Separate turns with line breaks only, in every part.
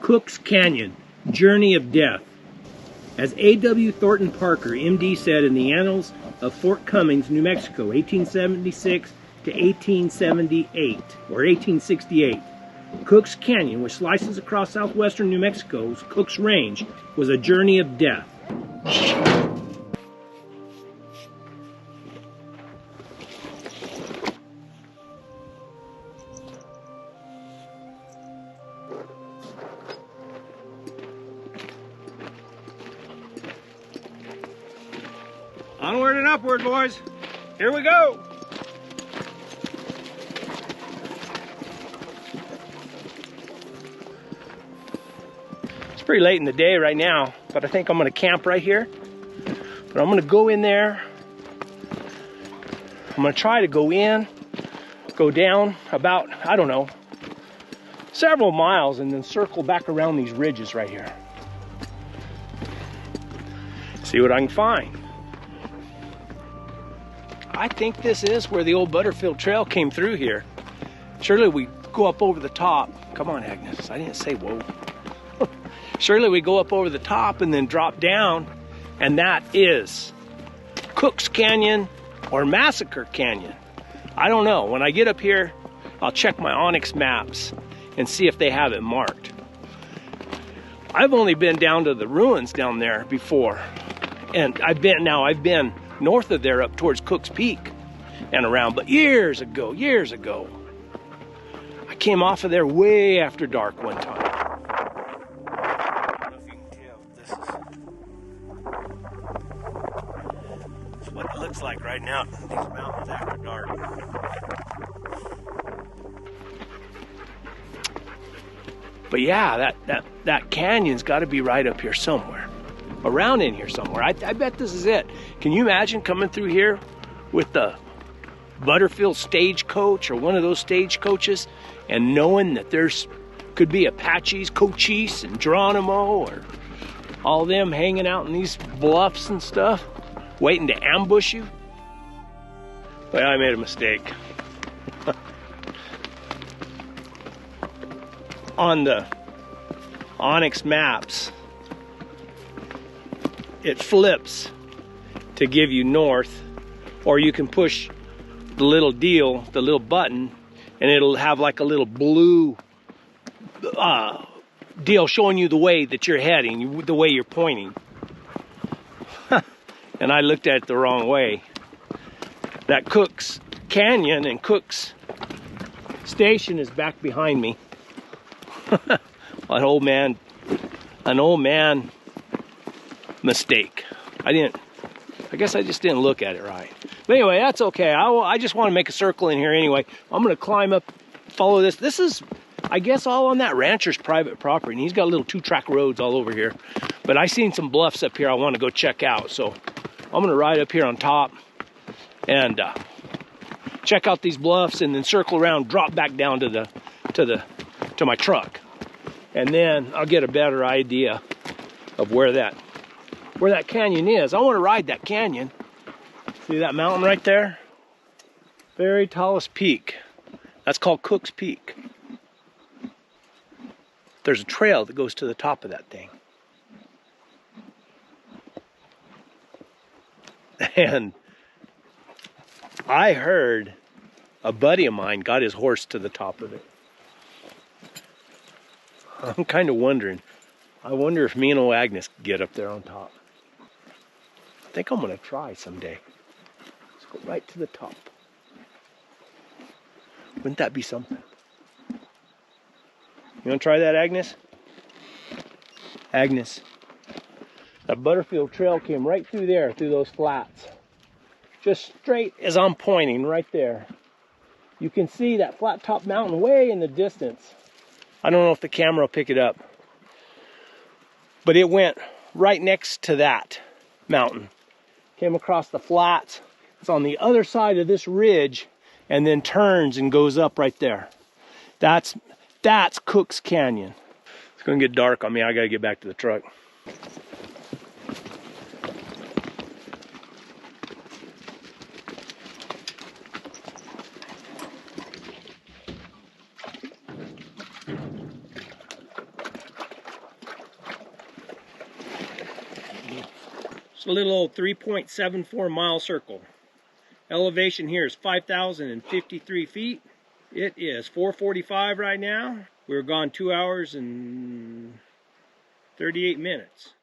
Cooke's Canyon, Journey of Death. As A.W. Thornton Parker, M.D., said in the Annals of Fort Cummings, New Mexico, 1876 to 1878, or 1868, Cooke's Canyon, which slices across southwestern New Mexico's Cooke's Range, was a journey of death. Onward and upward, boys. Here we go. It's pretty late in the day right now, but I think I'm going to camp right here. But I'm going to go in there. I'm going to try to go in, go down about, I don't know, several miles, and then circle back around these ridges right here. See what I can find. I think this is where the old Butterfield Trail came through here. Surely we go up over the top. Come on, Agnes. I didn't say whoa. Surely we go up over the top and then drop down, and that is Cooke's Canyon or Massacre Canyon. I don't know. When I get up here, I'll check my Onyx maps and see if they have it marked. I've only been down to the ruins down there before, and I've been north of there up towards Cooke's Peak and around, but years ago, I came off of there way after dark one time. I don't know if you can tell, this is what it looks like right now, these mountains after dark. But yeah, that canyon's got to be right up here somewhere. Around in here somewhere. I bet this is it. Can you imagine coming through here with the Butterfield stagecoach or one of those stagecoaches and knowing that there's could be Apaches, Cochise and Geronimo, or all them hanging out in these bluffs and stuff, waiting to ambush you? Well, I made a mistake. On the Onyx maps, it flips to give you north, or you can push the little deal, the little button, and it'll have like a little blue deal showing you the way that you're heading, the way you're pointing. And I looked at it the wrong way. That Cooke's Canyon and Cooke's Station is back behind me. An old man mistake. I guess I just didn't look at it right. But anyway, that's okay. I just want to make a circle in here anyway. I'm going to climb up, follow this. This is, I guess, all on that rancher's private property. And he's got little 2-track roads all over here. But I seen some bluffs up here I want to go check out. So I'm going to ride up here on top and check out these bluffs, and then circle around, drop back down to my truck. And then I'll get a better idea of where that canyon is. I want to ride that canyon. See that mountain right there? Very tallest peak. That's called Cooke's Peak. There's a trail that goes to the top of that thing. And I heard a buddy of mine got his horse to the top of it. I'm kind of wondering. I wonder if me and old Agnes get up there on top. I think I'm going to try someday. Let's go right to the top. Wouldn't that be something? You want to try that, Agnes? Agnes. That Butterfield Trail came right through there, through those flats. Just straight as I'm pointing, right there. You can see that flat top mountain way in the distance. I don't know if the camera will pick it up. But it went right next to that mountain. Came across the flats. It's on the other side of this ridge, and then turns and goes up right there. That's Cooke's Canyon. It's gonna get dark on me. I gotta get back to the truck. It's a little old 3.74 mile circle. Elevation here is 5,053 feet. It is 4:45 right now. We're gone 2 hours and 38 minutes.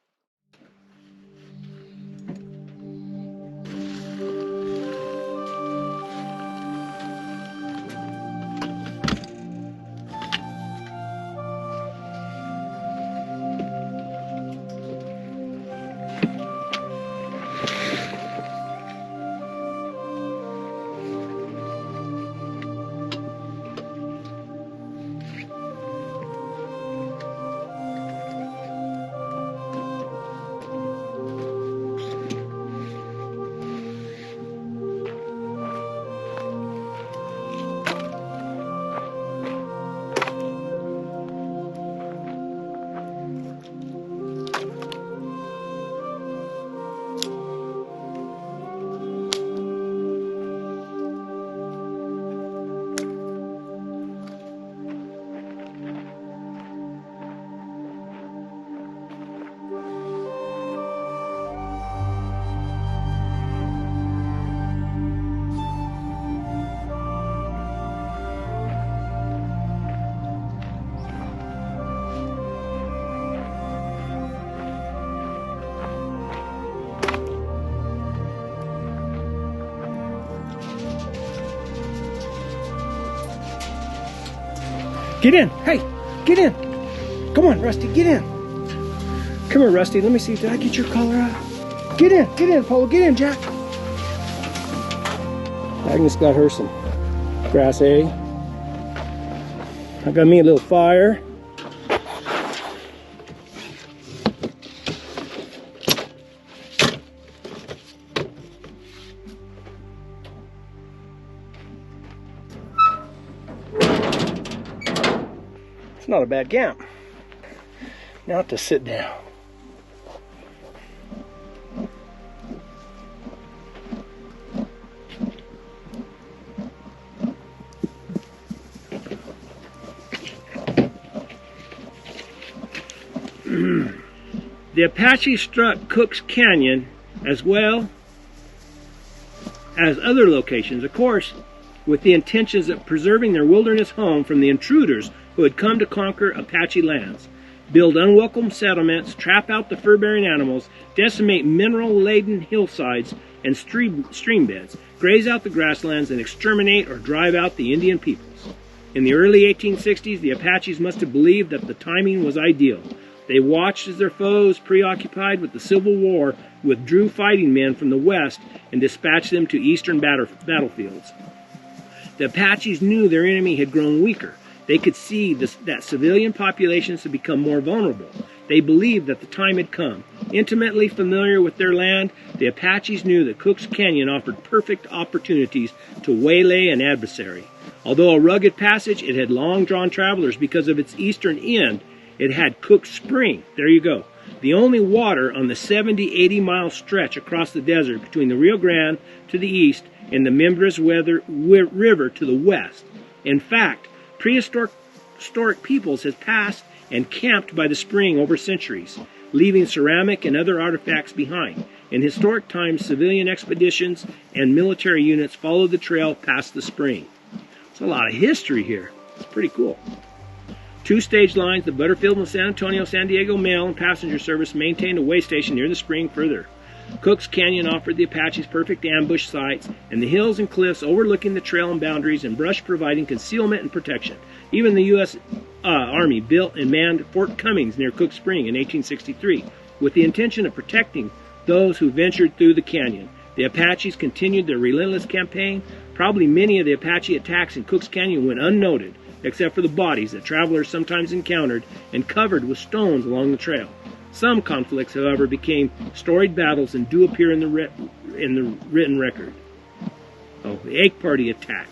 Get in. Hey, get in. Come on, Rusty, get in. Come here, Rusty. Let me see. Did I get your collar out? Get in, Polo. Get in, Jack. Agnes got her some grass hay. I got me a little fire. It's not a bad camp. Now to sit down. The Apache struck Cooke's Canyon as well as other locations, of course, with the intentions of preserving their wilderness home from the intruders who had come to conquer Apache lands, build unwelcome settlements, trap out the fur-bearing animals, decimate mineral-laden hillsides and stream beds, graze out the grasslands, and exterminate or drive out the Indian peoples. In the early 1860s, the Apaches must have believed that the timing was ideal. They watched as their foes, preoccupied with the Civil War, withdrew fighting men from the west and dispatched them to eastern battlefields. The Apaches knew their enemy had grown weaker. They could see that civilian populations had become more vulnerable. They believed that the time had come. Intimately familiar with their land, the Apaches knew that Cooke's Canyon offered perfect opportunities to waylay an adversary. Although a rugged passage, it had long drawn travelers because of its eastern end. It had Cooke Spring, there you go, the only water on the 70-80 mile stretch across the desert between the Rio Grande to the east and the Mimbres River to the west. In fact, prehistoric peoples had passed and camped by the spring over centuries, leaving ceramic and other artifacts behind. In historic times, civilian expeditions and military units followed the trail past the spring. There's a lot of history here. It's pretty cool. Two stage lines, the Butterfield and San Antonio, San Diego mail and passenger service, maintained a way station near the spring further. Cooke's Canyon offered the Apaches perfect ambush sites, and the hills and cliffs overlooking the trail and boundaries, and brush providing concealment and protection. Even the U.S. Army built and manned Fort Cummings near Cooke Spring in 1863, with the intention of protecting those who ventured through the canyon. The Apaches continued their relentless campaign. Probably many of the Apache attacks in Cooke's Canyon went unnoted, except for the bodies that travelers sometimes encountered and covered with stones along the trail. Some conflicts, however, became storied battles and do appear in the written record. Oh, the Egg Party attack.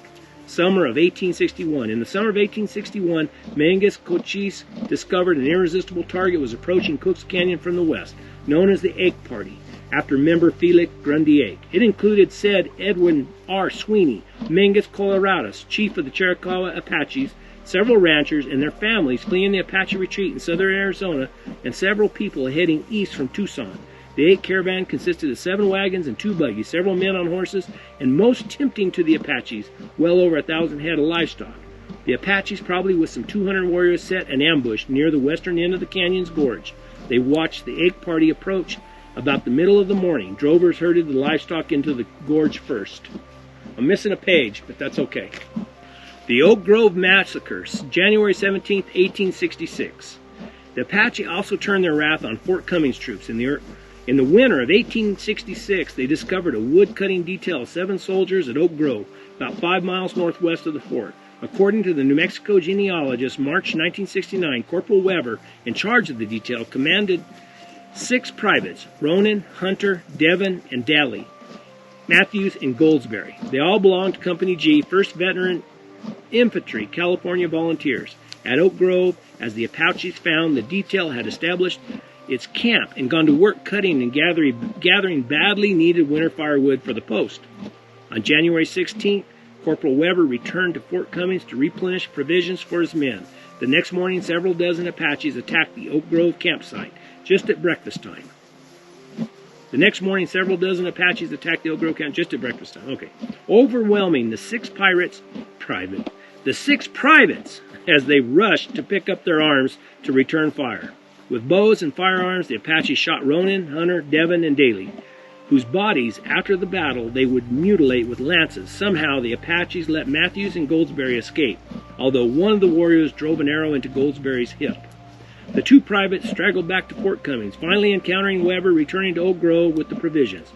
Summer of 1861. In the summer of 1861, Mangus Cochise discovered an irresistible target was approaching Cooke's Canyon from the west, known as the Egg Party, after member Felix Grundy. It included said Edwin R. Sweeney, Mangus Coloradus, chief of the Chiricahua Apaches, several ranchers and their families fleeing the Apache retreat in southern Arizona, and several people heading east from Tucson. The 8 caravan consisted of 7 wagons and 2 buggies, several men on horses, and most tempting to the Apaches, well over 1,000 head of livestock. The Apaches, probably with some 200 warriors, set an ambush near the western end of the canyon's gorge. They watched the 8 party approach. About the middle of the morning, drovers herded the livestock into the gorge first. I'm missing a page, but that's okay. The Oak Grove Massacre, January 17, 1866. The Apache also turned their wrath on Fort Cummings troops. In the winter of 1866, they discovered a wood-cutting detail of 7 soldiers at Oak Grove, about 5 miles northwest of the fort. According to the New Mexico genealogist, March 1969, Corporal Weber, in charge of the detail, commanded 6 privates, Ronan, Hunter, Devon, and Daly, Matthews, and Goldsberry. They all belonged to Company G, 1st Veteran Infantry, California Volunteers. At Oak Grove, as the Apaches found, the detail had established its camp and gone to work cutting and gathering badly needed winter firewood for the post. On January 16th, Corporal Weber returned to Fort Cummings to replenish provisions for his men. The next morning, several dozen Apaches attacked the Oak Grove campsite just at breakfast time. Okay. Overwhelming the 6 privates as they rushed to pick up their arms to return fire. With bows and firearms, the Apaches shot Ronan, Hunter, Devon, and Daly, whose bodies, after the battle, they would mutilate with lances. Somehow, the Apaches let Matthews and Goldsberry escape, although one of the warriors drove an arrow into Goldsberry's hip. The 2 privates straggled back to Fort Cummings, finally encountering Weber returning to Oak Grove with the provisions.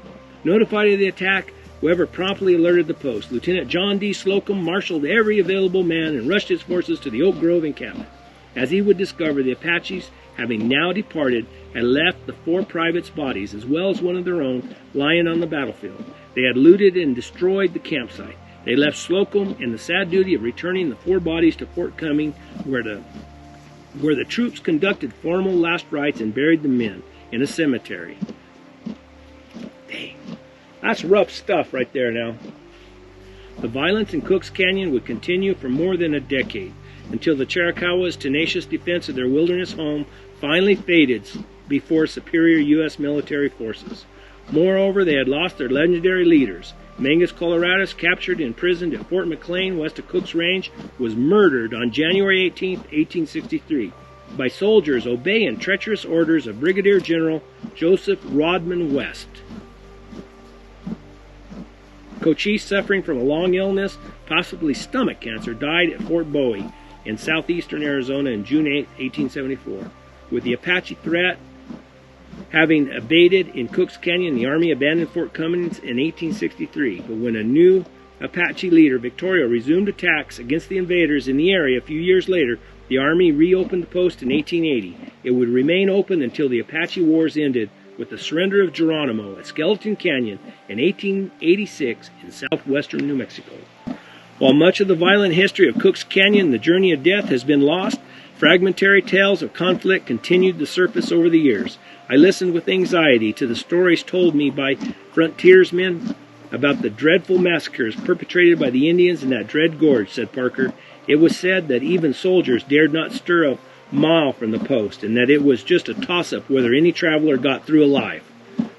Notified of the attack, Weber promptly alerted the post. Lieutenant John D. Slocum marshaled every available man and rushed his forces to the Oak Grove encampment. As he would discover, the Apaches, having now departed, had left the 4 privates' bodies, as well as one of their own, lying on the battlefield. They had looted and destroyed the campsite. They left Slocum in the sad duty of returning the 4 bodies to Fort Cummings, where the troops conducted formal last rites and buried the men in a cemetery. Dang. That's rough stuff right there now. The violence in Cooke's Canyon would continue for more than a decade, until the Chiricahuas' tenacious defense of their wilderness home finally faded before superior U.S. military forces. Moreover, they had lost their legendary leaders. Mangus Coloradus, captured and imprisoned at Fort McLean west of Cooke's Range, was murdered on January 18, 1863, by soldiers obeying treacherous orders of Brigadier General Joseph Rodman West. Cochise, suffering from a long illness, possibly stomach cancer, died at Fort Bowie in southeastern Arizona on June 8, 1874. With the Apache threat having abated in Cooke's Canyon, the Army abandoned Fort Cummings in 1863. But when a new Apache leader, Victorio, resumed attacks against the invaders in the area a few years later, the Army reopened the post in 1880. It would remain open until the Apache Wars ended with the surrender of Geronimo at Skeleton Canyon in 1886 in southwestern New Mexico. While much of the violent history of Cooke's Canyon, the journey of death, has been lost, fragmentary tales of conflict continued to surface over the years. I listened with anxiety to the stories told me by frontiersmen about the dreadful massacres perpetrated by the Indians in that dread gorge, said Parker. It was said that even soldiers dared not stir a mile from the post, and that it was just a toss-up whether any traveler got through alive.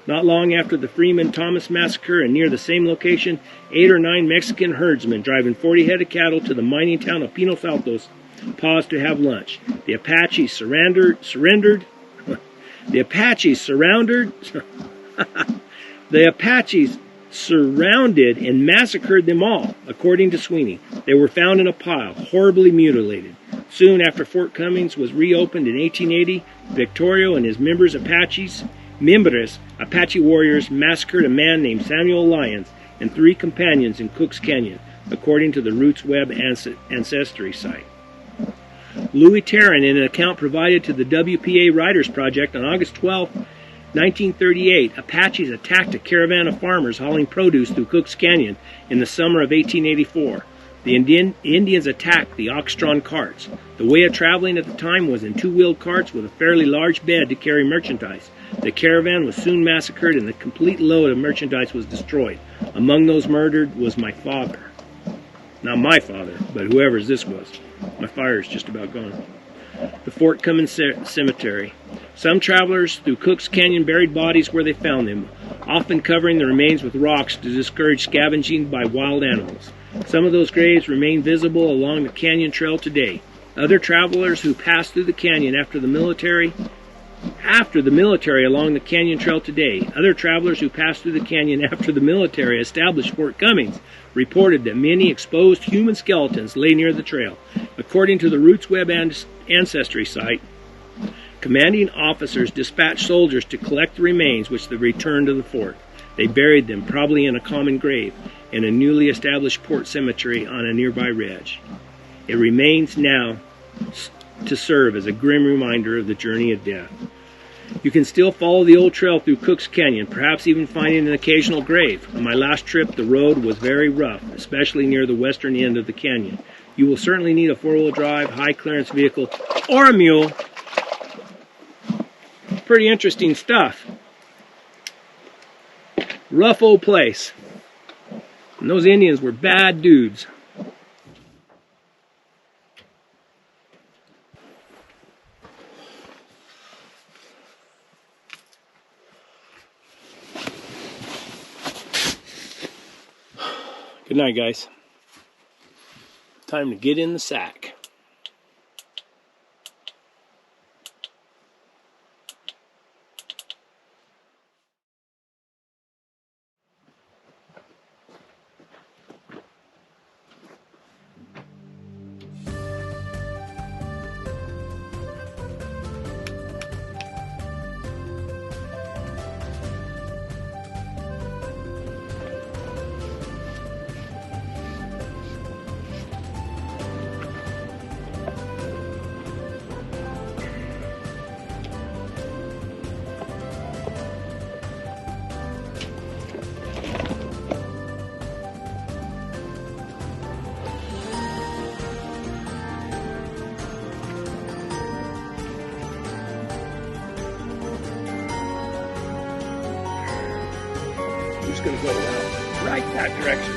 Not long after the Freeman Thomas massacre, and near the same location, 8 or 9 Mexican herdsmen driving 40 head of cattle to the mining town of Pinos Altos paused to have lunch. The Apaches surrounded and massacred them all, according to Sweeney. They were found in a pile, horribly mutilated. Soon after Fort Cummings was reopened in 1880, Victorio and his Apache warriors massacred a man named Samuel Lyons and 3 companions in Cooke's Canyon, according to the Roots Web Ancestry site. Louis Tarrant, in an account provided to the WPA Writers Project on August 12, 1938, Apaches attacked a caravan of farmers hauling produce through Cooke's Canyon in the summer of 1884. The Indians attacked the ox-drawn carts. The way of traveling at the time was in 2-wheeled carts with a fairly large bed to carry merchandise. The caravan was soon massacred and the complete load of merchandise was destroyed. Among those murdered was my father. Not my father, but whoever's this was. My fire's just about gone. The Fort Cummings Cemetery. Some travelers through Cooke's Canyon buried bodies where they found them, often covering the remains with rocks to discourage scavenging by wild animals. Some of those graves remain visible along the canyon trail today. Other travelers who passed through the canyon after the military along the canyon trail today. Other travelers who passed through the canyon after the military established Fort Cummings reported that many exposed human skeletons lay near the trail. According to the Roots Web ancestry site, commanding officers dispatched soldiers to collect the remains, which they returned to the fort. They buried them, probably in a common grave, in a newly established port cemetery on a nearby ridge. It remains now to serve as a grim reminder of the journey of death. You can still follow the old trail through Cooke's Canyon, perhaps even finding an occasional grave. On my last trip, the road was very rough, especially near the western end of the canyon. You will certainly need a four-wheel drive, high-clearance vehicle, or a mule. Pretty interesting stuff. Rough old place. And those Indians were bad dudes. Good night, guys. Time to get in the sack. Just gonna go right that direction.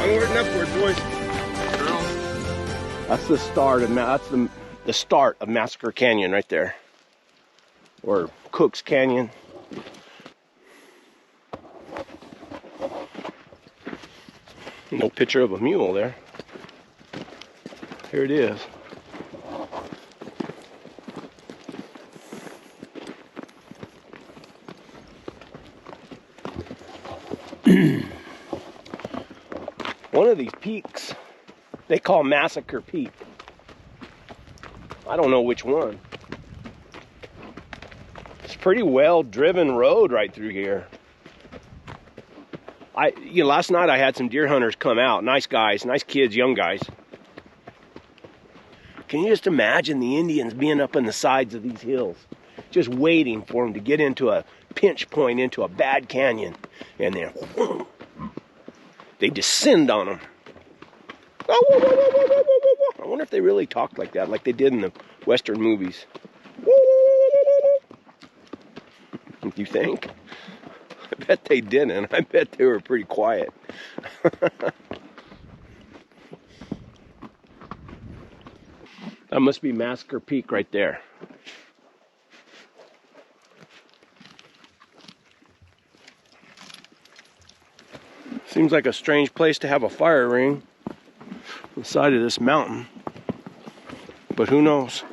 Onward and upward, boys. That's the start of the start of Massacre Canyon right there, or Cooke's Canyon. No picture of a mule there. Here it is. One of these peaks they call Massacre Peak. I don't know which one. It's a pretty well driven road right through here. Last night I had some deer hunters come out. Nice guys, nice kids, young guys. Can you just imagine the Indians being up on the sides of these hills, just waiting for them to get into a pinch point, into a bad canyon, and then whoom, they descend on them. I wonder if they really talked like that, like they did in the Western movies. You think? I bet they didn't. I bet they were pretty quiet. That must be Massacre Peak right there. Seems like a strange place to have a fire ring on the side of this mountain. But who knows?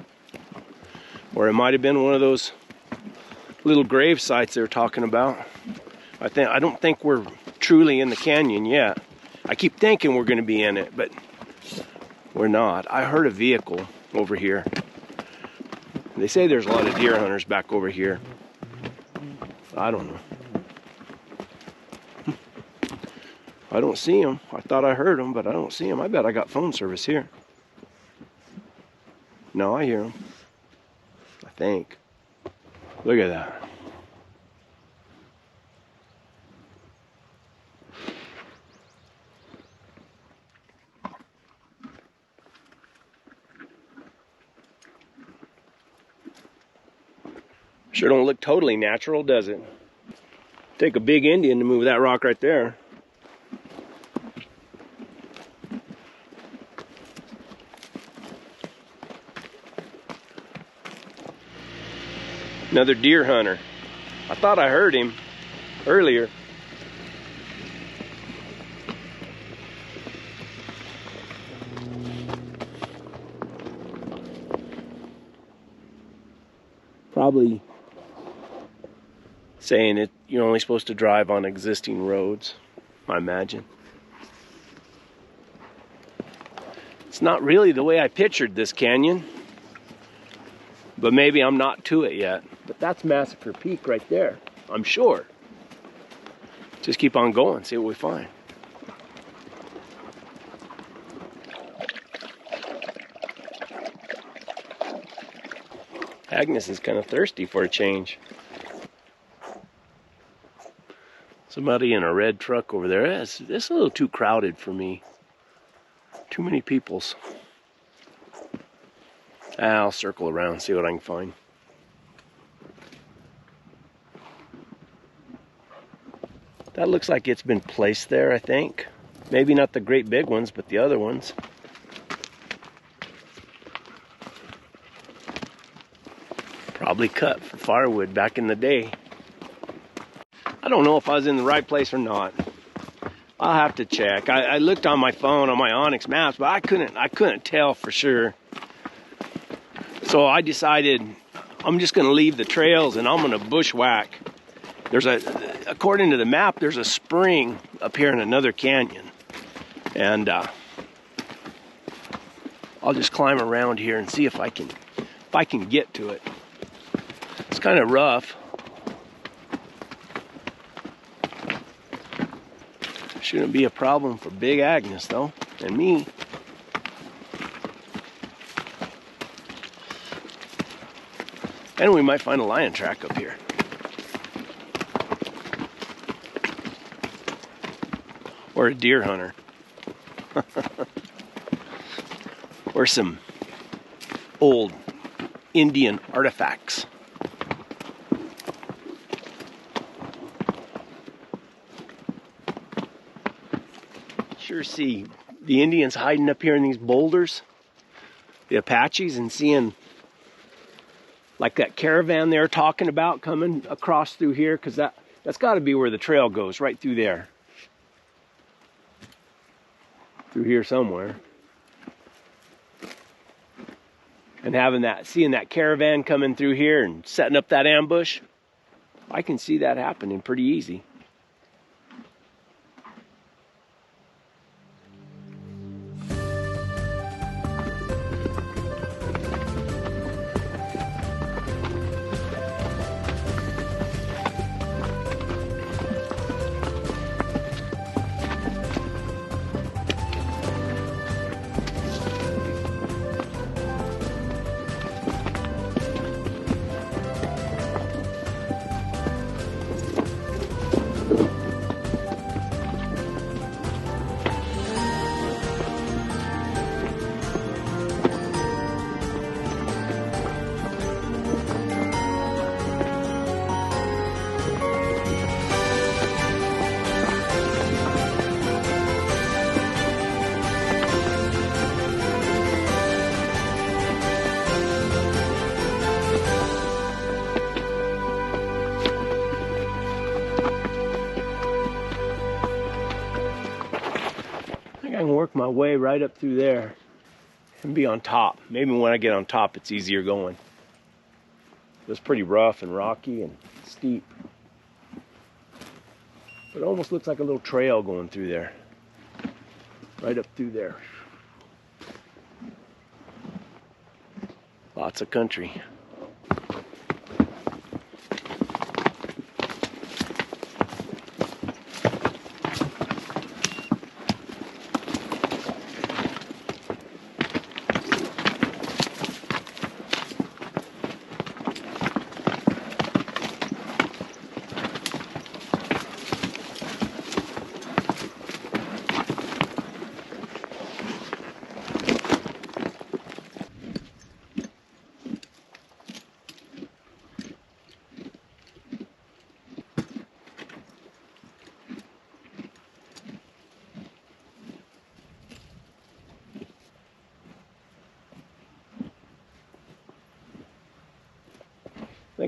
Or it might have been one of those little grave sites they were talking about. I don't think we're truly in the canyon yet. I keep thinking we're going to be in it, but we're not. I heard a vehicle over here. They say there's a lot of deer hunters back over here. I don't know. I don't see them. I thought I heard them, but I don't see them. I bet I got phone service here. No, I hear them. I think. Look at that. Sure don't look totally natural, does it? Take a big Indian to move that rock right there. Another deer hunter. I thought I heard him earlier. Probably saying it, you're only supposed to drive on existing roads, I imagine. It's not really the way I pictured this canyon, but maybe I'm not to it yet. But that's Massacre Peak right there, I'm sure. Just keep on going, see what we find. Agnes is kind of thirsty for a change. Somebody in a red truck over there. It's a little too crowded for me. Too many peoples. I'll circle around, see what I can find. That looks like it's been placed there, I think. Maybe not the great big ones, but the other ones. Probably cut for firewood back in the day. I don't know if I was in the right place or not. I'll have to check. I looked on my phone on my Onyx maps, but I couldn't tell for sure. So I decided I'm just going to leave the trails and I'm going to bushwhack. According to the map, there's a spring up here in another canyon, and I'll just climb around here and see if I can get to it. It's kind of rough. Shouldn't be a problem for Big Agnes though, and me. And we might find a lion track up here. Or a deer hunter. Or some old Indian artifacts. Sure see the Indians hiding up here in these boulders. The Apaches, and seeing like that caravan they're talking about coming across through here, because that's got to be where the trail goes, right through there. Through here somewhere. And seeing that caravan coming through here and setting up that ambush, I can see that happening pretty easy. I can work my way right up through there and be on top. Maybe when I get on top, it's easier going. It's pretty rough and rocky and steep. It almost looks like a little trail going through there. Right up through there. Lots of country.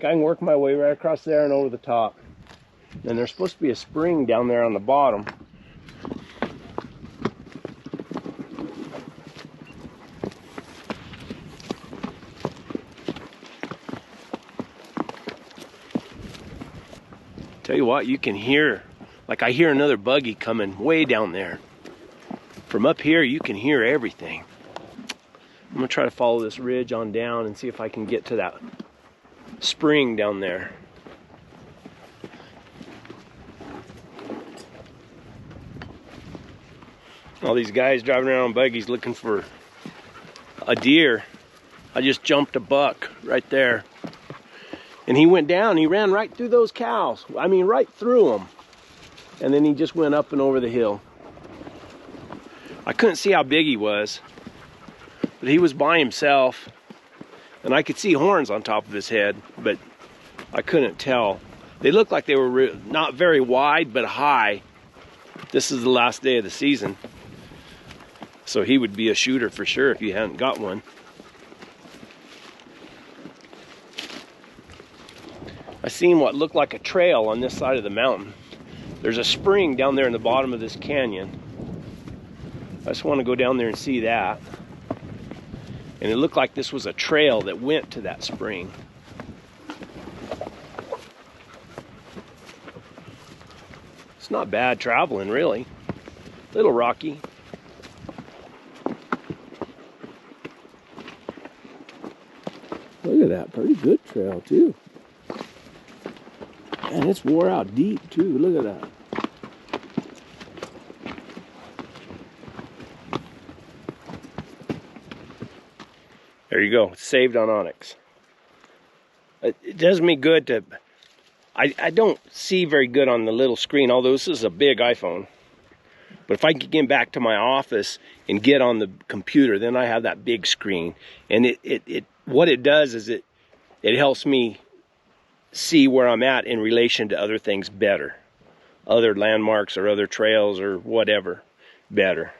think I can work my way right across there and over the top. And there's supposed to be a spring down there on the bottom. Tell you what, you can hear, like I hear another buggy coming way down there. From up here, you can hear everything. I'm gonna try to follow this ridge on down and see if I can get to that spring down there. All these guys driving around on buggies looking for a deer. I just jumped a buck right there. And he went down, he ran right through those cows. I mean, right through them. And then he just went up and over the hill. I couldn't see how big he was, but he was by himself. And I could see horns on top of his head, but I couldn't tell. They looked like they were not very wide, but high. This is the last day of the season. So he would be a shooter for sure if you hadn't got one. I seen what looked like a trail on this side of the mountain. There's a spring down there in the bottom of this canyon. I just want to go down there and see that. And it looked like this was a trail that went to that spring. It's not bad traveling, really. A little rocky. Look at that, pretty good trail too. And it's wore out deep too, look at that. There you go, it's saved on Onyx. It does me good to, I don't see very good on the little screen, although this is a big iPhone. But if I can get back to my office and get on the computer, then I have that big screen. And what it does is it helps me see where I'm at in relation to other things better. Other landmarks or other trails or whatever better.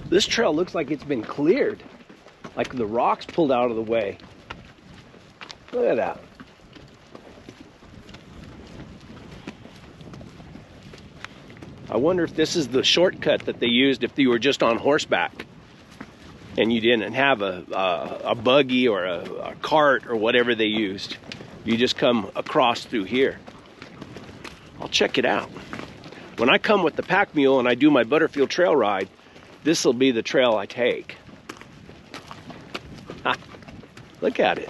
This trail looks like it's been cleared. Like the rocks pulled out of the way. Look at that. I wonder if this is the shortcut that they used if you were just on horseback and you didn't have a buggy or a cart or whatever they used. You just come across through here. I'll check it out. When I come with the pack mule and I do my Butterfield trail ride, this will be the trail I take. Ha, look at it.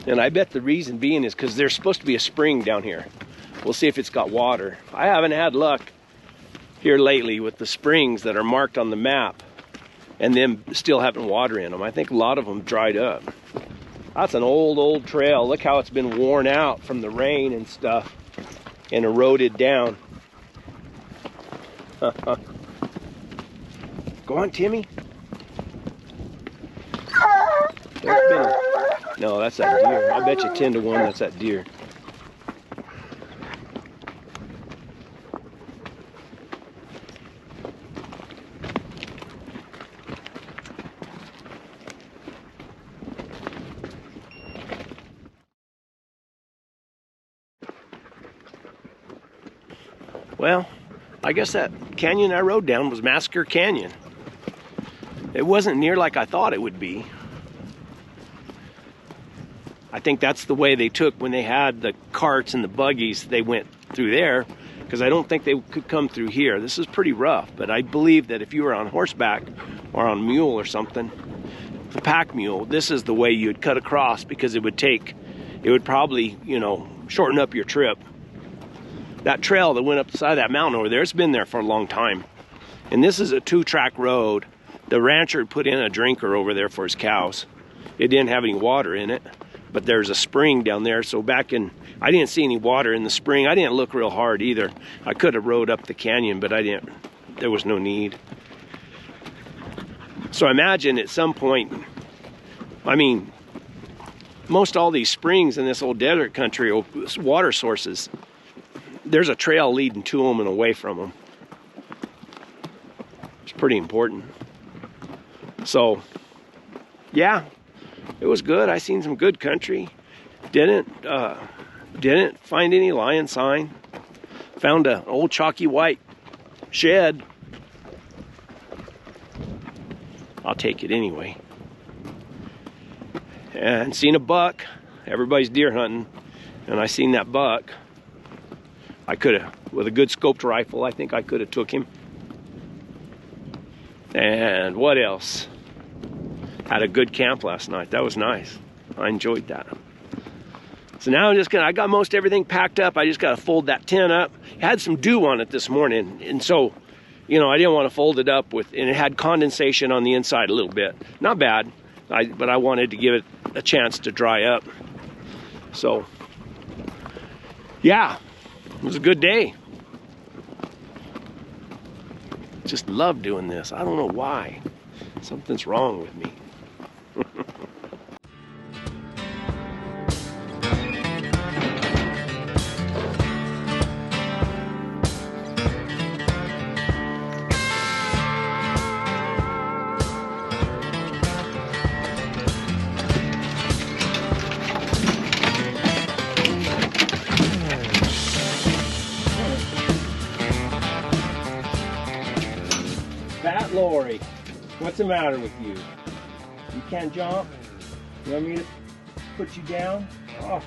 And I bet the reason being is because there's supposed to be a spring down here. We'll see if it's got water. I haven't had luck here lately with the springs that are marked on the map and them still having water in them. I think a lot of them dried up. That's an old trail. Look how it's been worn out from the rain and stuff and eroded down. Go on, Timmy. No, that's that deer. I'll bet you 10 to 1 that's that deer. Well, I guess that canyon I rode down was Massacre Canyon. It wasn't near like I thought it would be. I think that's the way they took when they had the carts and the buggies. They went through there because I don't think they could come through here. This is pretty rough, but I believe that if you were on horseback or on mule or something, the pack mule, this is the way you'd cut across because it would probably, you know, shorten up your trip. That trail that went up the side of that mountain over there, it's been there for a long time. And this is a 2-track road. The rancher had put in a drinker over there for his cows. It didn't have any water in it, but there's a spring down there. So I didn't see any water in the spring. I didn't look real hard either. I could have rode up the canyon, but there was no need. So I imagine at some point, I mean, most all these springs in this old desert country, water sources, there's a trail leading to them and away from them. It's pretty important. So, yeah, it was good. I seen some good country. Didn't find any lion sign. Found an old chalky white shed. I'll take it anyway. And seen a buck. Everybody's deer hunting, and I seen that buck. I could have, with a good scoped rifle, I think I could have took him. And what else? Had a good camp last night. That was nice. I enjoyed that. So now I got most everything packed up. I just got to fold that tent up. It had some dew on it this morning, and so, you know, I didn't want to fold it up and it had condensation on the inside a little bit. Not bad, but I wanted to give it a chance to dry up. So, yeah, it was a good day. Just love doing this. I don't know why. Something's wrong with me. Fat Lori, what's the matter with you? You can't jump? You want me to put you down? Oh, are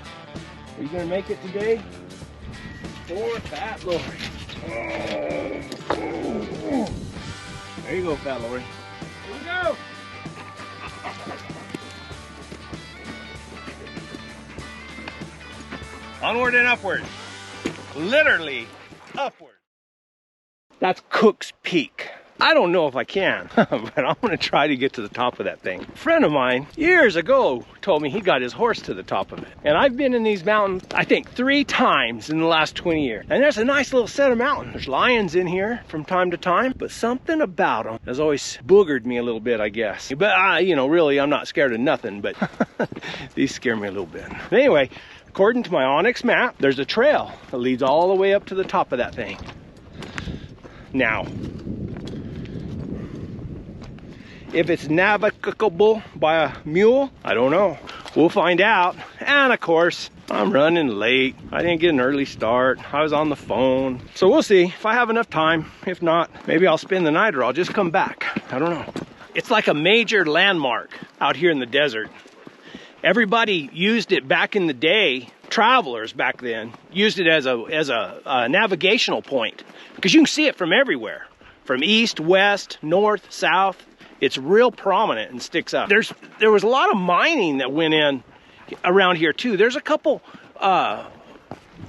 you gonna make it today? Poor Fat Lori. Oh. There you go, Fat Lori. Here we go. Onward and upward. Literally upward. That's Cooke's Peak. I don't know if I can, but I'm gonna try to get to the top of that thing. A friend of mine years ago told me he got his horse to the top of it. And I've been in these mountains, I think 3 times in the last 20 years. And there's a nice little set of mountains. There's lions in here from time to time, but something about them has always boogered me a little bit, I guess. But you know, really, I'm not scared of nothing, but these scare me a little bit. But anyway, according to my Onyx map, there's a trail that leads all the way up to the top of that thing. Now, if it's navigable by a mule, I don't know. We'll find out. And of course, I'm running late. I didn't get an early start. I was on the phone. So we'll see if I have enough time. If not, maybe I'll spend the night or I'll just come back. I don't know. It's like a major landmark out here in the desert. Everybody used it back in the day. Travelers back then used it as a navigational point because you can see it from everywhere. From east, west, north, south. It's real prominent and sticks up. There was a lot of mining that went in around here too. There's a couple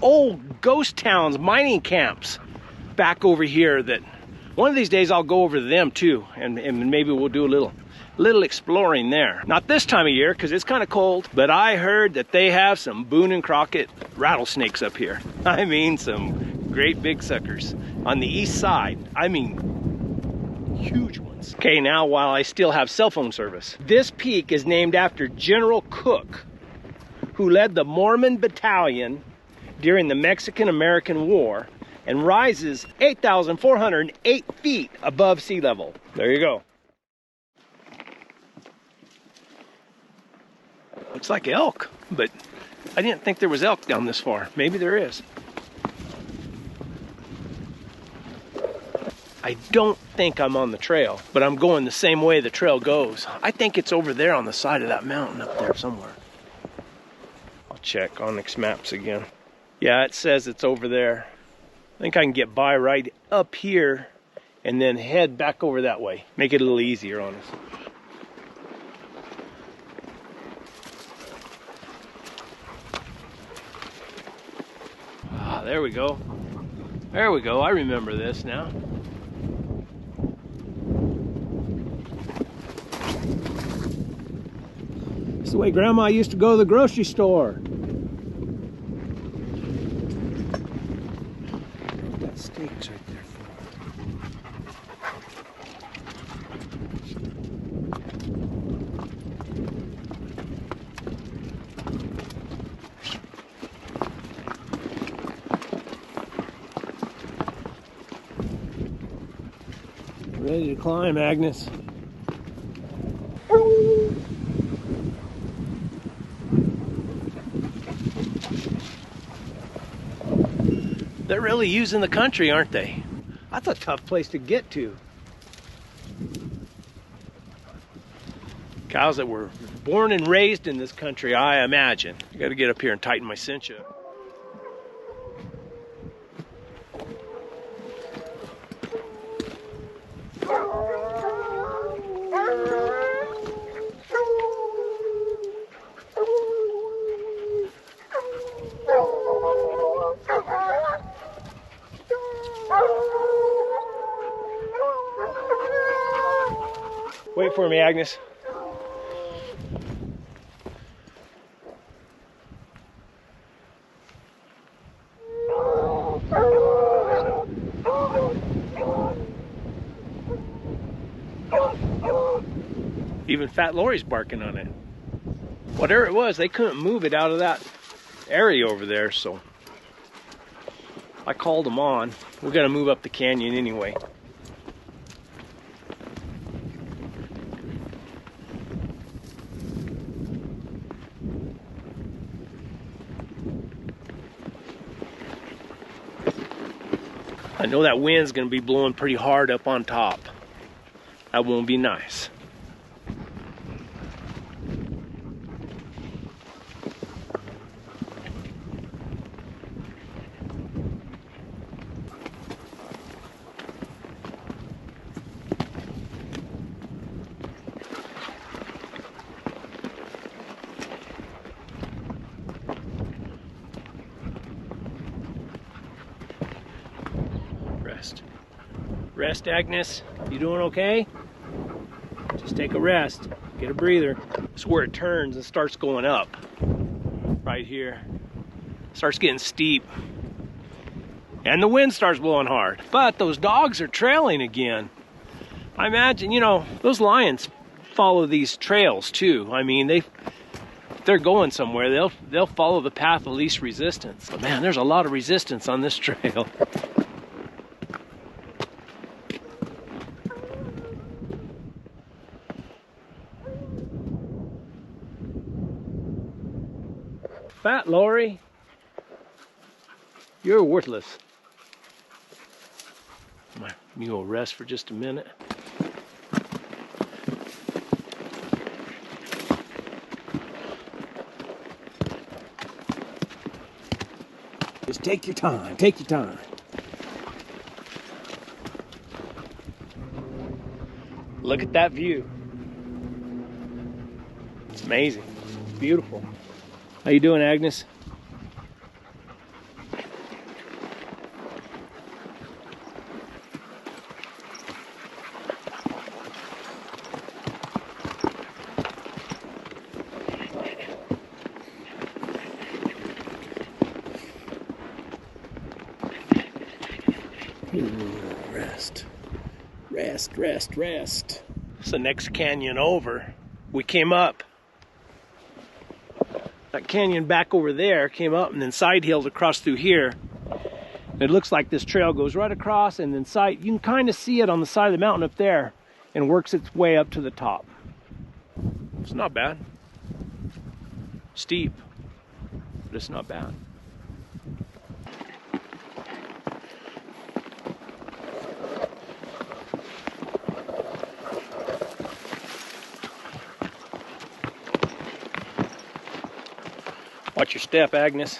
old ghost towns, mining camps back over here that one of these days I'll go over to them too, and maybe we'll do a little exploring there. Not this time of year because it's kind of cold, but I heard that they have some Boone and Crockett rattlesnakes up here. I mean, some great big suckers on the east side. I mean, huge ones. Okay, now while I still have cell phone service, this peak is named after General Cooke, who led the Mormon Battalion during the Mexican-American War and rises 8,408 feet above sea level. There you go. Looks like elk, but I didn't think there was elk down this far. Maybe there is. I don't think I'm on the trail, but I'm going the same way the trail goes. I think it's over there on the side of that mountain up there somewhere. I'll check Onyx Maps again. Yeah, it says it's over there. I think I can get by right up here and then head back over that way. Make it a little easier on us. Ah, there we go. There we go. I remember this now. It's the way Grandma used to go to the grocery store. That steak's right there for Ready to climb, Agnes? They're really using the country, aren't they? That's a tough place to get to. Cows that were born and raised in this country, I imagine. I gotta get up here and tighten my cinch up. Wait for me, Agnes. Even Fat Lori's barking on it. Whatever it was, they couldn't move it out of that area over there, so I called them on. We got to move up the canyon anyway. I know that wind's going to be blowing pretty hard up on top. That won't be nice. Rest, Agnes. You doing okay? Just take a rest. Get a breather. It's where it turns and starts going up. Right here. Starts getting steep. And the wind starts blowing hard. But those dogs are trailing again. I imagine, you know, those lions follow these trails too. I mean, if they're going somewhere, they'll follow the path of least resistance. But man, there's a lot of resistance on this trail. Fat Lori, you're worthless. You will rest for just a minute. Just take your time, take your time. Look at that view. It's amazing, it's beautiful. How you doing, Agnes? Rest. Rest, rest, rest. It's the next canyon over. We came up. That canyon back over there came up and then side hilled across through here. It looks like this trail goes right across and then side, you can kind of see it on the side of the mountain up there and works its way up to the top. It's not bad. Steep, but it's not bad. Watch your step, Agnes.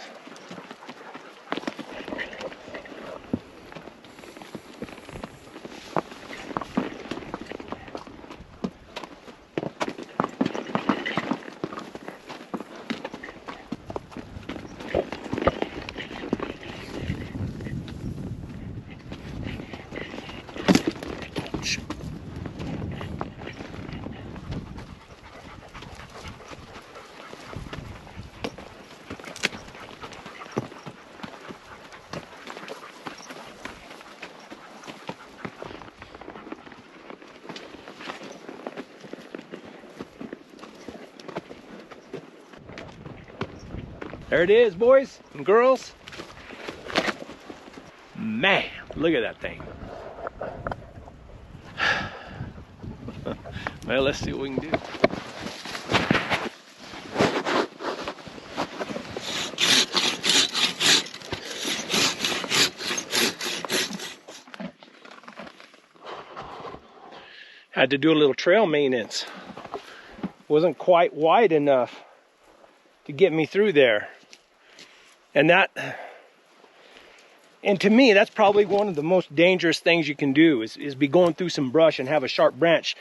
There it is, boys and girls. Man, look at that thing. Well, let's see what we can do. Had to do a little trail maintenance. Wasn't quite wide enough to get me through there. And to me, that's probably one of the most dangerous things you can do is be going through some brush and have a sharp branch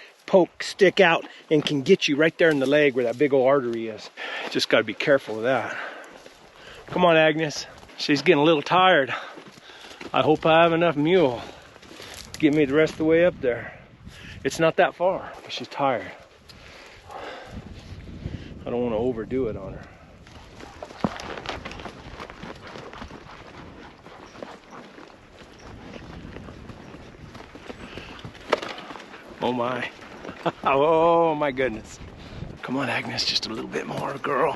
stick out and can get you right there in the leg where that big old artery is. Just got to be careful of that. Come on, Agnes. She's getting a little tired. I hope I have enough mule to get me the rest of the way up there. It's not that far, but she's tired. I don't want to overdo it on her. Oh my. Oh my goodness. Come on, Agnes, just a little bit more, girl.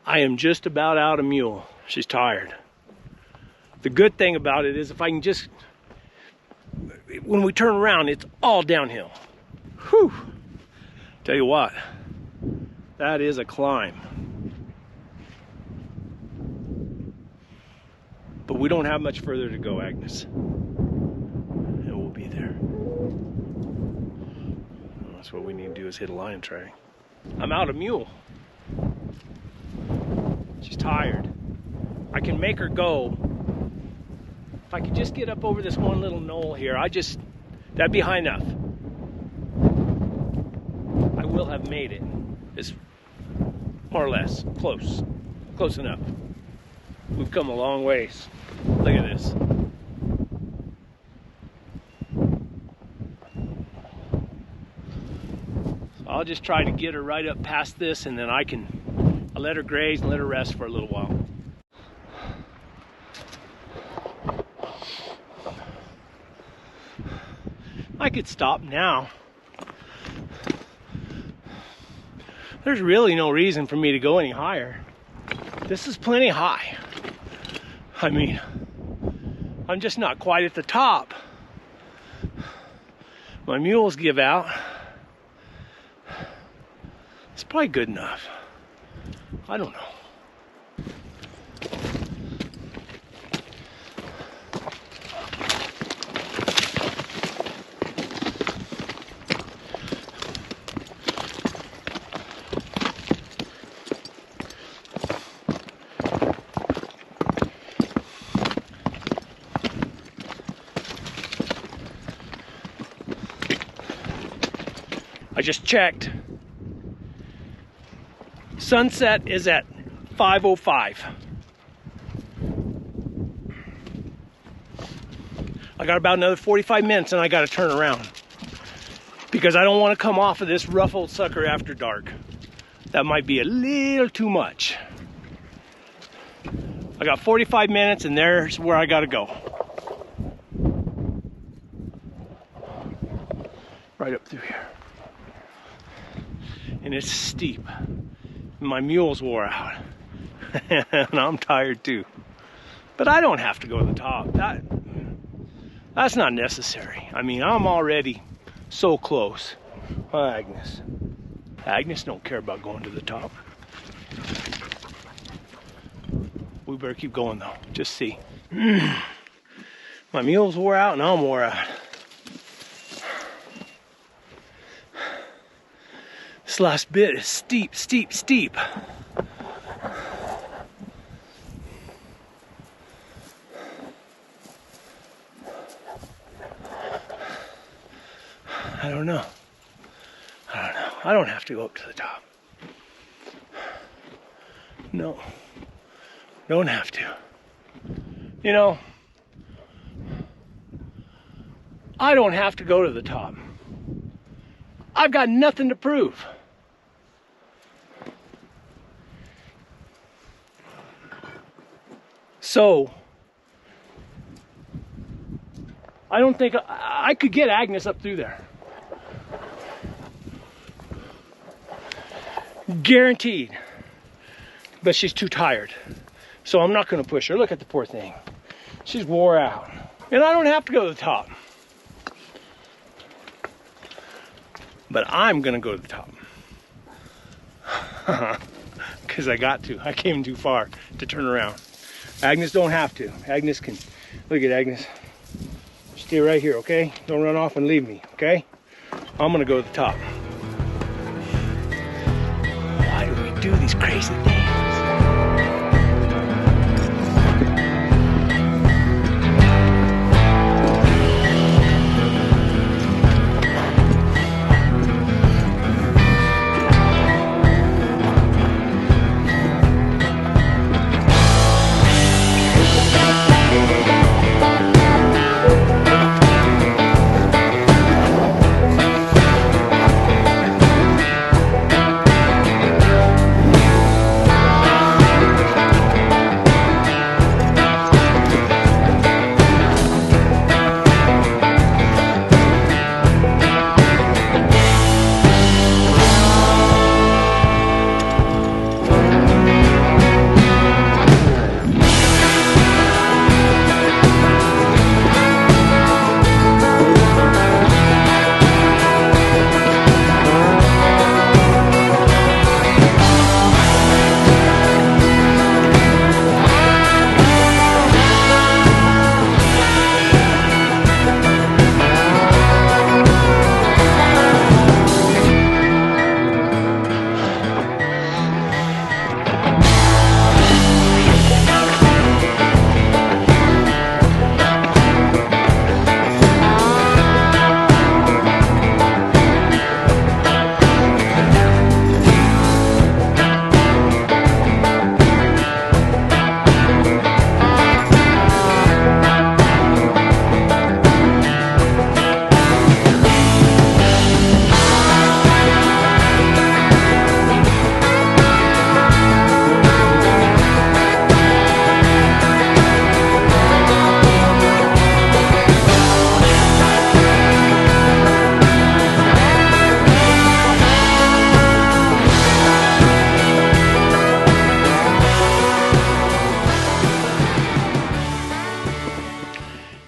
I am just about out of mule. She's tired. The good thing about it is if I can just, when we turn around, it's all downhill. Whew. Tell you what, that is a climb. But we don't have much further to go, Agnes. And we'll be there. That's what we need to do, is hit a lion track. I'm out of mule. She's tired. I can make her go. If I could just get up over this one little knoll here, that'd be high enough. I will have made it. It's more or less close enough. We've come a long ways. Look at this. So I'll just try to get her right up past this, and then I'll let her graze and let her rest for a little while. I could stop now. There's really no reason for me to go any higher. This is plenty high. I mean, I'm just not quite at the top. My mules give out. It's probably good enough. I don't know. I just checked. Sunset is at 5:05. I got about another 45 minutes and I got to turn around because I don't want to come off of this rough old sucker after dark. That might be a little too much. I got 45 minutes and there's where I got to go. Right up through here. And it's steep. My mule's wore out. And I'm tired too. But I don't have to go to the top. That's not necessary. I mean, I'm already so close. Oh, Agnes. Agnes don't care about going to the top. We better keep going though. Just see. My mule's wore out and I'm wore out. This last bit is steep, steep, steep. I don't know. I don't have to go up to the top. No. Don't have to. You know, I don't have to go to the top. I've got nothing to prove. So, I don't think I could get Agnes up through there. Guaranteed. But she's too tired. So I'm not gonna push her. Look at the poor thing. She's wore out. And I don't have to go to the top. But I'm gonna go to the top. Because I got to. I came too far to turn around. Agnes don't have to. Agnes can, look at Agnes. Stay right here, okay? Don't run off and leave me, okay? I'm gonna go to the top. Why do we do these crazy things?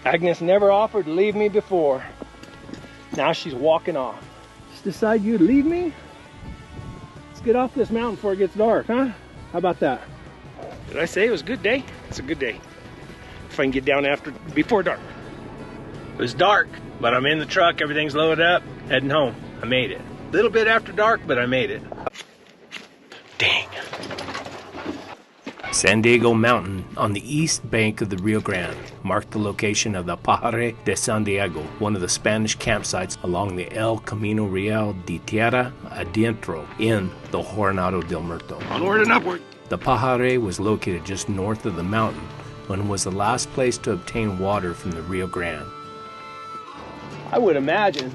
Agnes never offered to leave me before. Now she's walking off. Just decide you to leave me? Let's get off this mountain before it gets dark, huh? How about that? Did I say it was a good day? It's a good day. If I can get down before dark. It was dark, but I'm in the truck, everything's loaded up, heading home. I made it. A little bit after dark, but I made it. Dang. San Diego Mountain on the east bank of the Rio Grande marked the location of the Pajaré de San Diego, one of the Spanish campsites along the El Camino Real de Tierra Adentro in the Jornado del Muerto. Onward and upward. The Pajaré was located just north of the mountain and was the last place to obtain water from the Rio Grande. I would imagine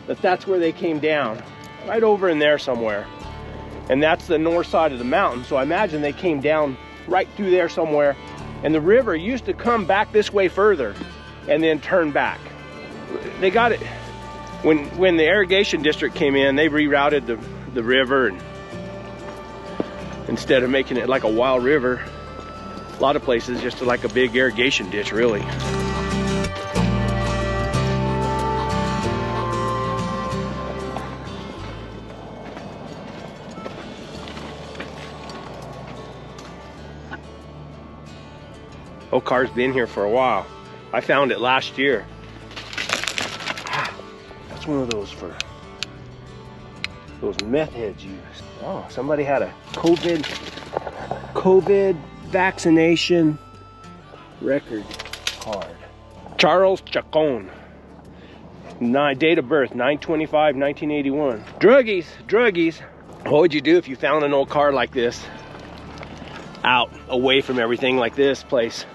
that that's where they came down, right over in there somewhere. And that's the north side of the mountain, so I imagine they came down right through there somewhere. And the river used to come back this way further and then turn back. They got it, when the irrigation district came in, they rerouted the river, and instead of making it like a wild river, a lot of places just like a big irrigation ditch, really. Old car's been here for a while. I found it last year. That's one of those for those meth heads use. Oh, somebody had a COVID vaccination record card. Charles Chacon. Date of birth, 9/25/1981. Druggies. What would you do if you found an old car like this out away from everything like this place,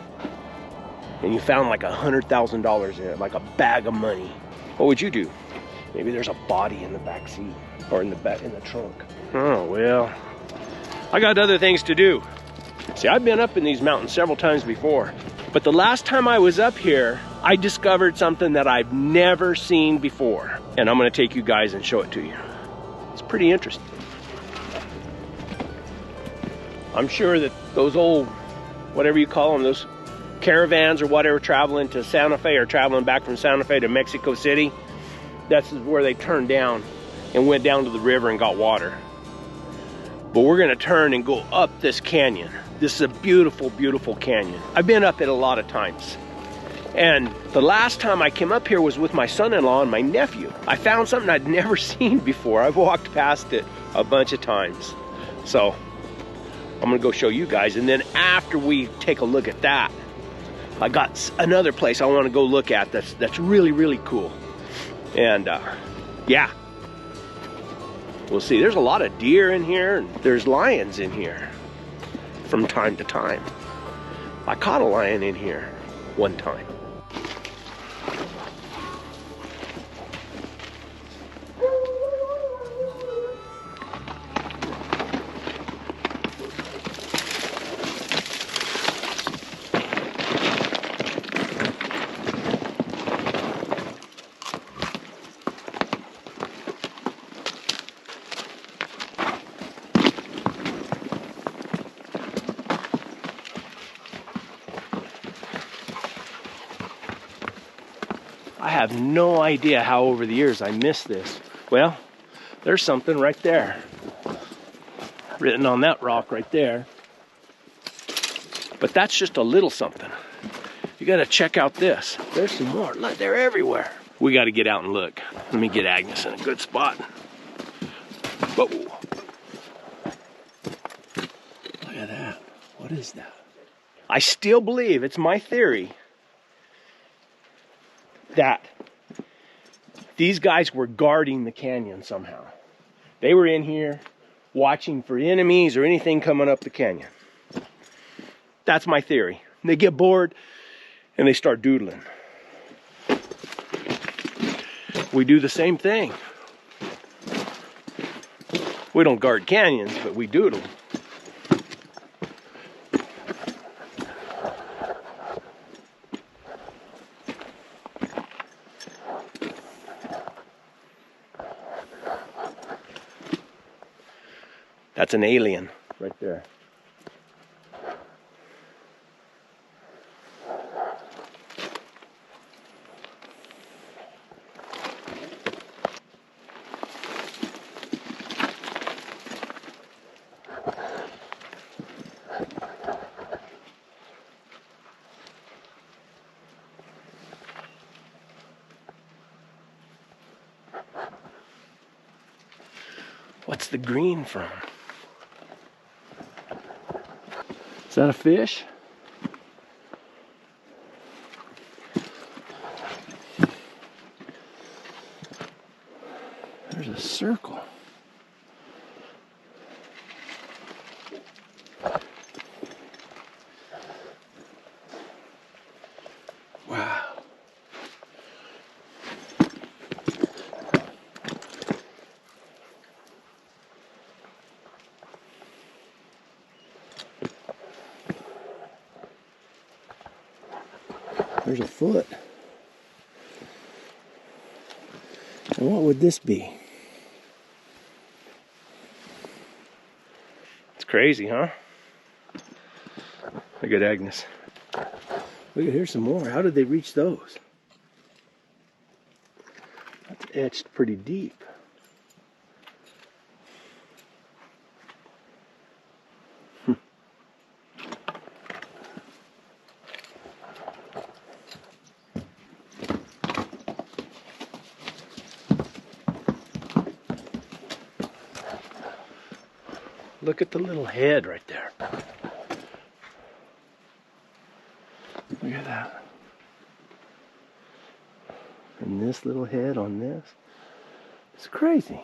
and you found like $100,000 in it, like a bag of money? What would you do? Maybe there's a body in the back seat or in the trunk. Oh, well, I got other things to do. See, I've been up in these mountains several times before, but the last time I was up here, I discovered something that I've never seen before, and I'm gonna take you guys and show it to you. It's pretty interesting. I'm sure that those old, whatever you call them, those caravans or whatever traveling to Santa Fe or traveling back from Santa Fe to Mexico City, that's where they turned down and went down to the river and got water. But we're gonna turn and go up this canyon. This is a beautiful, beautiful canyon. I've been up it a lot of times. And the last time I came up here was with my son-in-law and my nephew. I found something I'd never seen before. I've walked past it a bunch of times. So I'm gonna go show you guys. And then after we take a look at that, I got another place I wanna go look at that's really, really cool. And yeah, we'll see. There's a lot of deer in here, and there's lions in here from time to time. I caught a lion in here one time. I have no idea how over the years I missed this. Well, there's something right there. Written on that rock right there. But that's just a little something. You gotta check out this. There's some more. Look, they're everywhere. We gotta get out and look. Let me get Agnes in a good spot. Whoa. Look at that. What is that? I still believe, it's my theory, that these guys were guarding the canyon somehow. They were in here watching for enemies or anything coming up the canyon. That's my theory. They get bored and they start doodling. We do the same thing. We don't guard canyons, but we doodle. That's an alien right there. What's the green from? Is that a fish? There's a circle. Wow. There's a foot. And what would this be? It's crazy, huh? Look at Agnes. Look at, here's some more. How did they reach those? That's etched pretty deep. Look at the little head right there. Look at that. And this little head on this. It's crazy.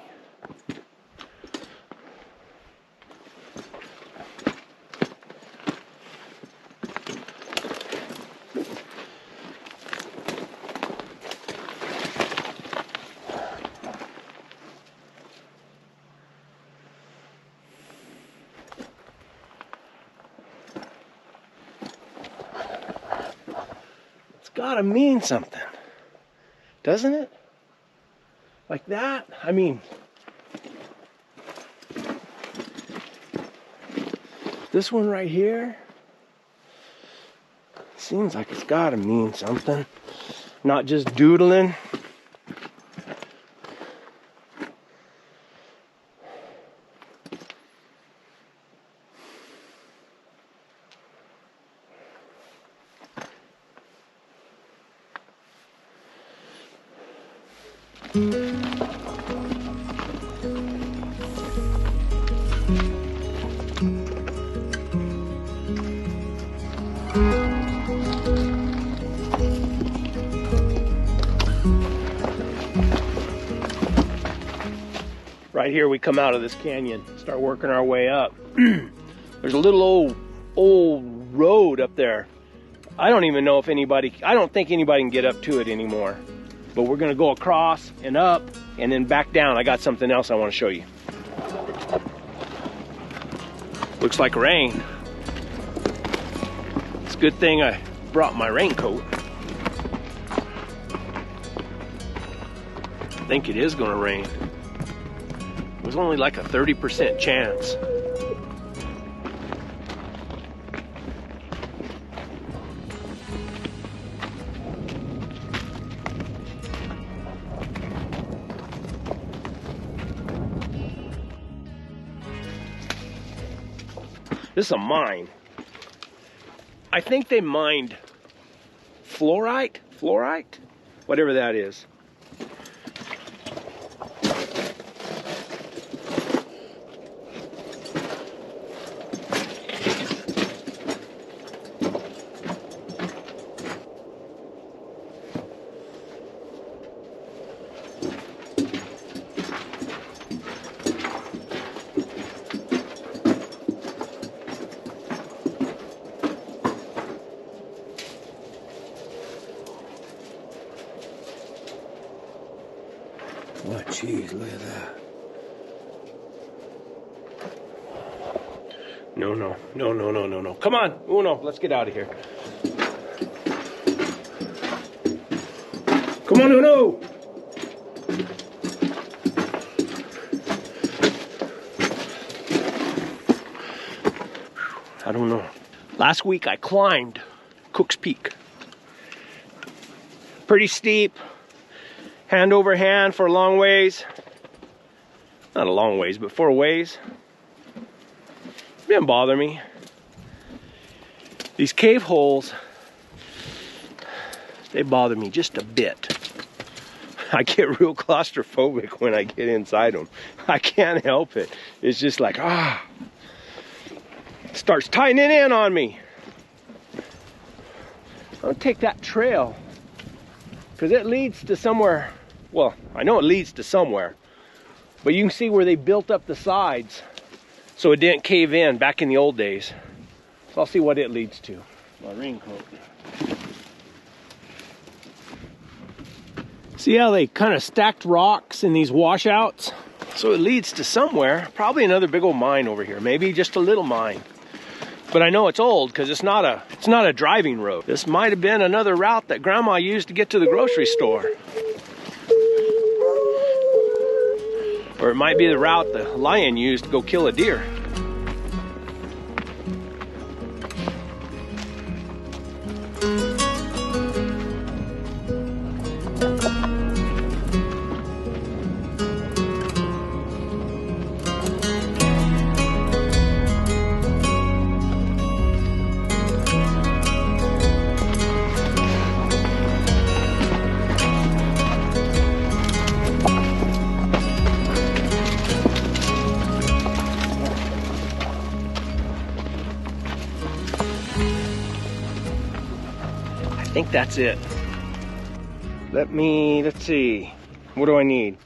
Gotta mean something, doesn't it? Like that? I mean, This one right here seems like it's gotta mean something. Not just doodling. Right here we come out of this canyon, start working our way up. There's a little old road up there. I don't even know if I don't think anybody can get up to it anymore. But we're gonna go across and up and then back down. I got something else I want to show you. Looks like rain. It's a good thing I brought my raincoat. I think it is gonna rain. It was only like a 30% chance. This is a mine. I think they mined fluorite, whatever that is. Oh, jeez, look at that. No. Come on, Uno, let's get out of here. Come on, Uno. I don't know. Last week I climbed Cooke's Peak. Pretty steep. Hand over hand for a long ways. Not a long ways, but for a ways. Didn't bother me. These cave holes, they bother me just a bit. I get real claustrophobic when I get inside them. I can't help it. It's just like, it starts tightening in on me. I'll take that trail, because it leads to somewhere. Well, I know it leads to somewhere, but you can see where they built up the sides so it didn't cave in back in the old days. So I'll see what it leads to. My raincoat. See how they kind of stacked rocks in these washouts? So it leads to somewhere, probably another big old mine over here, maybe just a little mine. But I know it's old because it's not a driving road. This might have been another route that Grandma used to get to the grocery store. Or it might be the route the lion used to go kill a deer. I think that's it. Let's see. What do I need?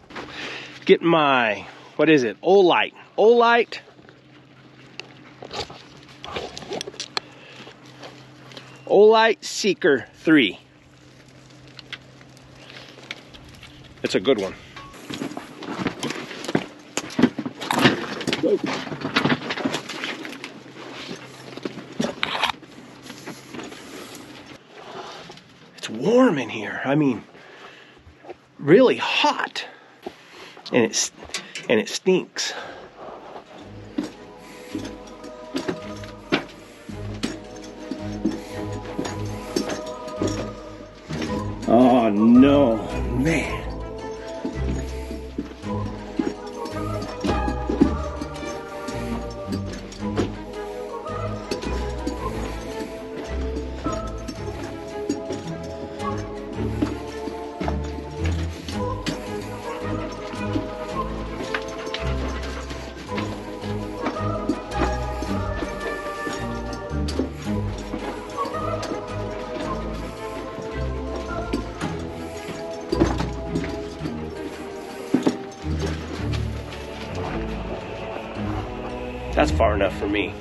Get my, what is it? Oolite. Oolite Seeker 3. It's a good one. It's warm in here. I mean, really hot. And it stinks. That's far enough for me.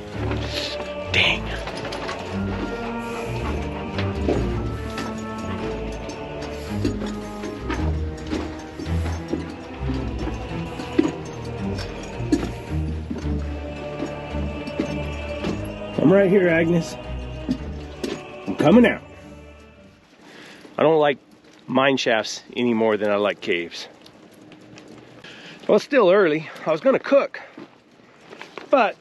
Dang. I'm right here, Agnes. I'm coming out. I don't like mine shafts any more than I like caves. Well, it's still early. I was gonna cook, but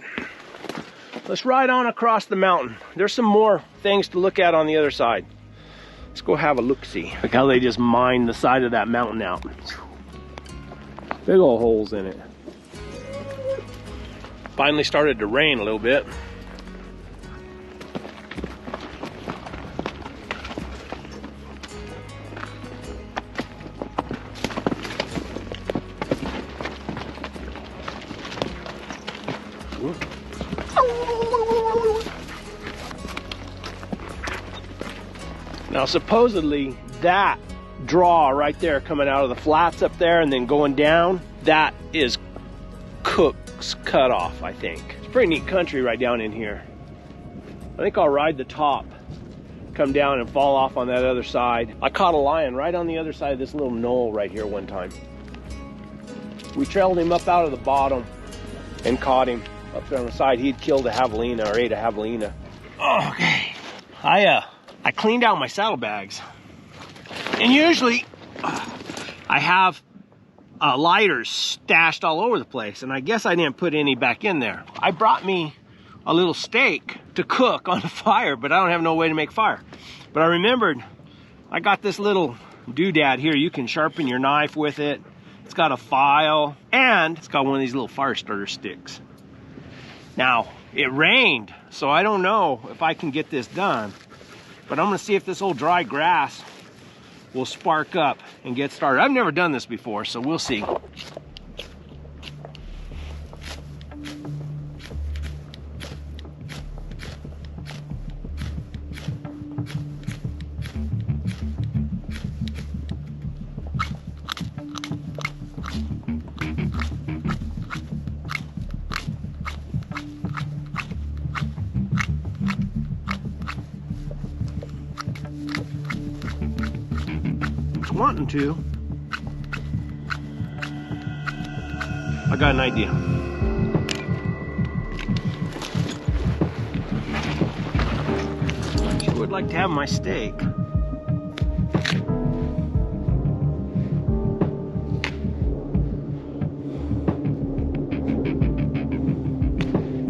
let's ride on across the mountain. There's some more things to look at on the other side. Let's go have a look-see. Look how they just mined the side of that mountain out. Big old holes in it. Finally started to rain a little bit. Now supposedly that draw right there coming out of the flats up there and then going down, that is Cooke's cutoff, I think. It's pretty neat country right down in here. I think I'll ride the top, come down and fall off on that other side. I caught a lion right on the other side of this little knoll right here one time. We trailed him up out of the bottom and caught him up there on the side. He'd killed a javelina or ate a javelina. Okay. I cleaned out my saddlebags, and usually I have lighters stashed all over the place, and I guess I didn't put any back in there. I brought me a little steak to cook on the fire, but I don't have no way to make fire. But I remembered I got this little doodad here. You can sharpen your knife with it. It's got a file, and it's got one of these little fire starter sticks. Now, it rained, so I don't know if I can get this done. But I'm gonna see if this old dry grass will spark up and get started. I've never done this before, so we'll see. Wanting to. I got an idea. Sure would like to have my steak.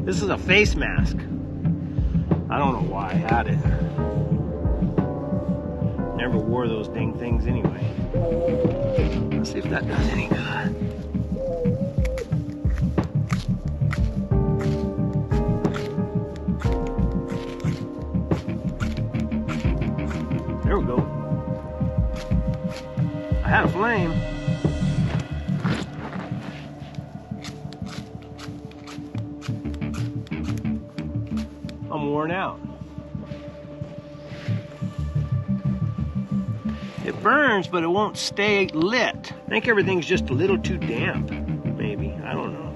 This is a face mask. I don't know why I had it. Never wore those dang things anyway. Let's see if that does any good. There we go. I had a flame. I'm worn out. It burns, but it won't stay lit. I think everything's just a little too damp, maybe. I don't know.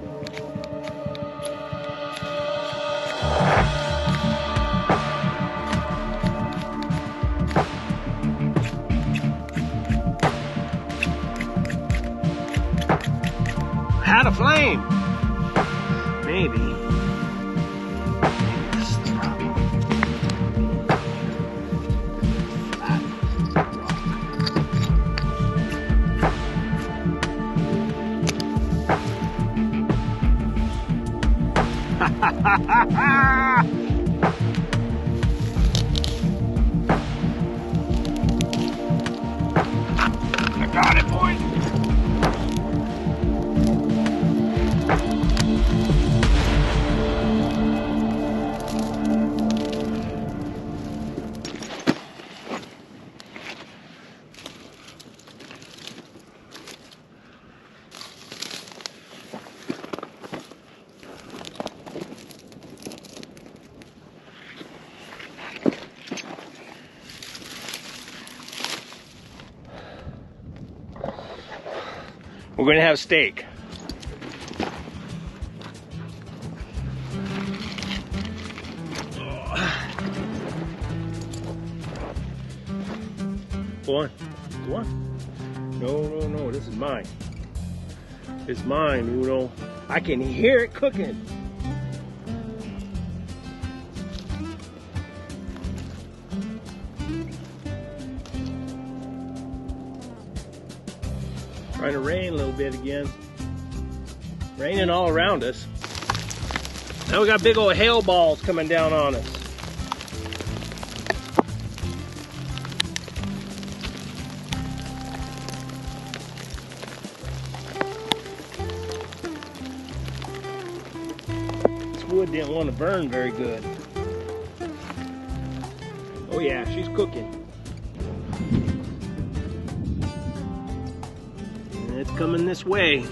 I had a flame. Maybe. This is the problem. I got it, boys. We're gonna have steak. Go on. Go on. No. This is mine. It's mine, Uno. I can hear it cooking. Trying to rain a little bit again. Raining all around us. Now we got big old hail balls coming down on us. This wood didn't want to burn very good. Oh yeah, she's cooking. And it's coming this way.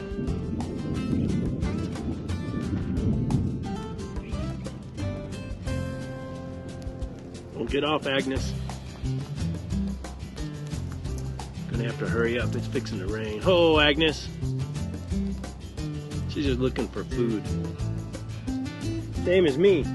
Don't get off, Agnes. Gonna have to hurry up, it's fixing to rain. Oh, Agnes. She's just looking for food. Same as me.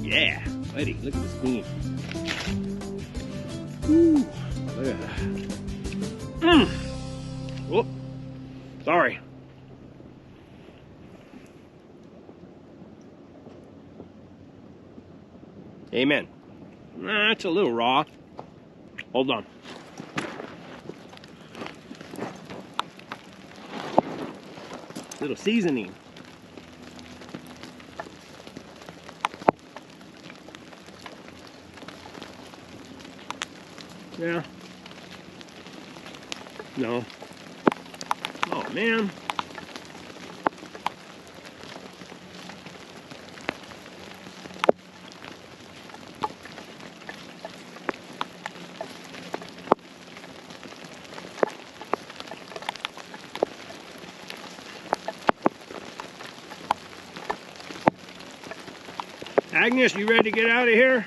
Yeah, buddy, look at this beam. Ooh, look at that. Whoop, sorry. Amen. Nah, it's a little raw. Hold on. Little seasoning. Yeah. No. Oh, man. Agnes, you ready to get out of here?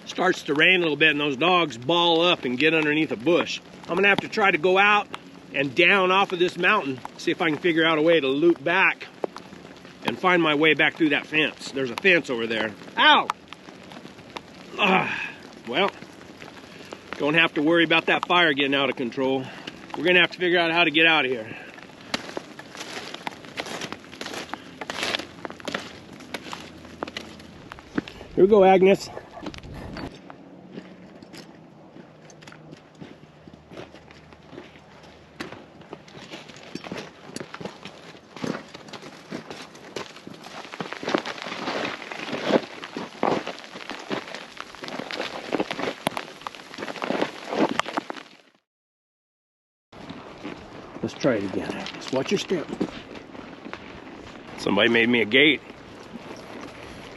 Starts to rain a little bit and those dogs ball up and get underneath a bush. I'm gonna have to try to go out and down off of this mountain, see if I can figure out a way to loop back and find my way back through that fence. There's a fence over there. Ow! Well, don't have to worry about that fire getting out of control. We're gonna have to figure out how to get out of here. Here we go, Agnes. Let's try it again, Agnes. Watch your step. Somebody made me a gate.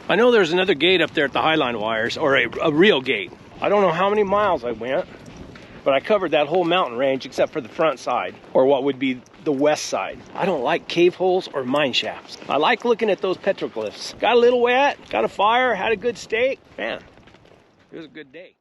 I know there's another gate up there at the Highline wires, or a real gate. I don't know how many miles I went, but I covered that whole mountain range except for the front side, or what would be the west side. I don't like cave holes or mine shafts. I like looking at those petroglyphs. Got a little wet, got a fire, had a good steak. Man, it was a good day.